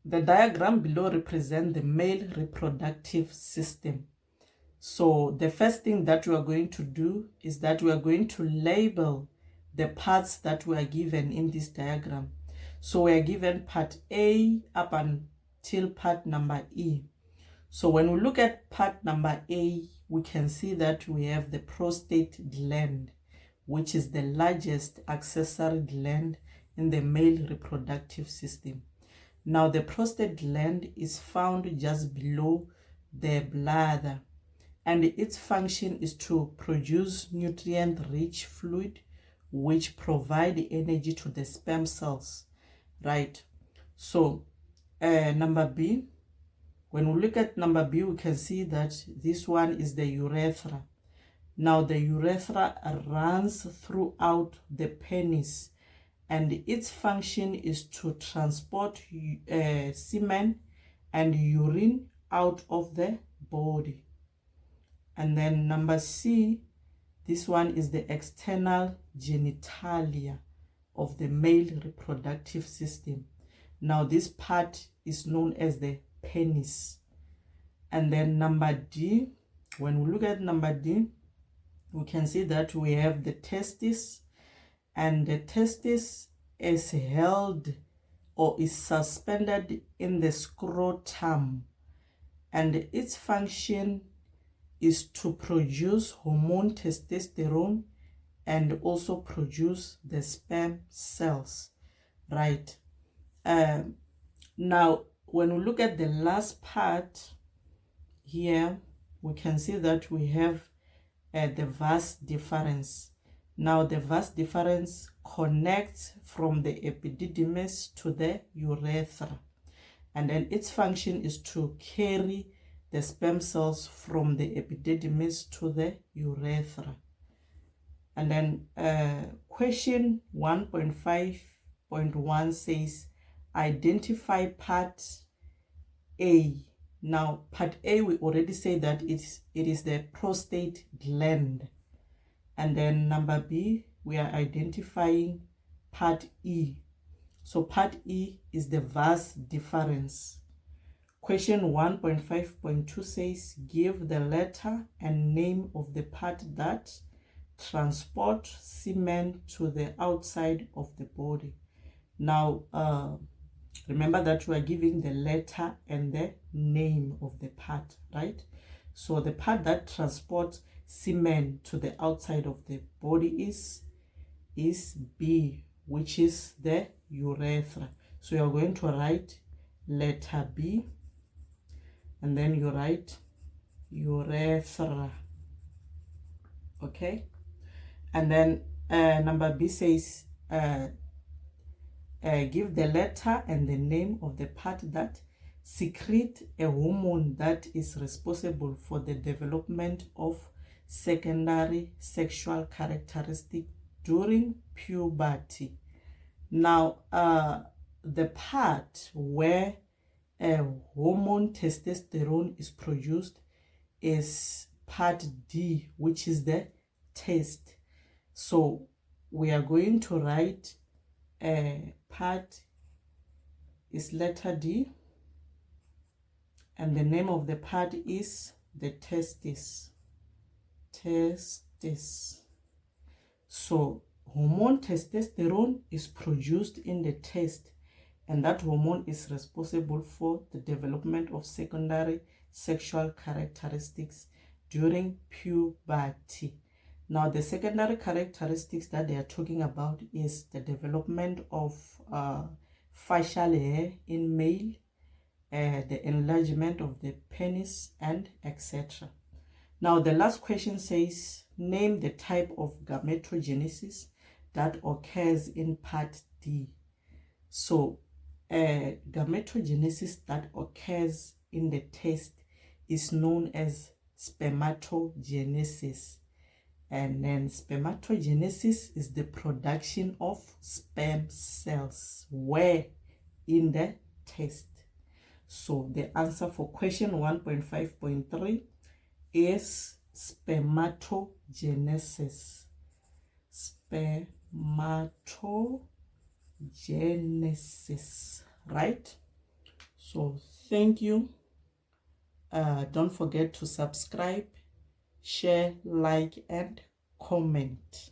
The diagram below represents the male reproductive system. So the first thing that we are going to do is that we are going to label the parts that we are given in this diagram. So we are given part A up until part number E. So when we look at part number A, we can see that we have the prostate gland, which is the largest accessory gland in the male reproductive system. Now, the prostate gland is found just below the bladder, and its function is to produce nutrient-rich fluid which provide energy to the sperm cells, right? So, number B, when we look at number B, we can see that this one is the urethra. Now, the urethra runs throughout the penis, and its function is to transport semen and urine out of the body. And then number C, this one is the external genitalia of the male reproductive system. Now this part is known as the penis. And then number D, when we look at number D, we can see that we have the testis, and the testis is held or is suspended in the scrotum, and its function is to produce hormone testosterone and also produce the sperm cells, right? Now, when we look at the last part here, we can see that we have the vas deferens. Now, the vas deferens connects from the epididymis to the urethra, and then its function is to carry the sperm cells from the epididymis to the urethra. And then question 1.5.1 says, identify part A. Now, part A, we already say that it is the prostate gland. And then number B, we are identifying part E. So part E is the vas deferens. Question 1.5.2 says, give the letter and name of the part that transport semen to the outside of the body. Now, remember that we are giving the letter and the name of the part, right? So the part that transports semen to the outside of the body is B, which is the urethra. So you're going to write letter B, and then you write urethra, okay? And then number B says, give the letter and the name of the part that secrete a hormone that is responsible for the development of secondary sexual characteristic during puberty. Now, the part where hormone testosterone is produced is part D, which is the test. So we are going to write part is letter D, and the name of the part is the testis. So hormone testosterone is produced in the test, and that hormone is responsible for the development of secondary sexual characteristics during puberty. Now, the secondary characteristics that they are talking about is the development of facial hair in male, the enlargement of the penis, and etc. Now, the last question says, name the type of gametogenesis that occurs in part D. So, gametogenesis that occurs in the test is known as spermatogenesis. And then spermatogenesis is the production of sperm cells where in the test. So the answer for question 1.5.3 is spermatogenesis. Spermatogenesis, right? So thank you. Don't forget to subscribe, share, like, and comment.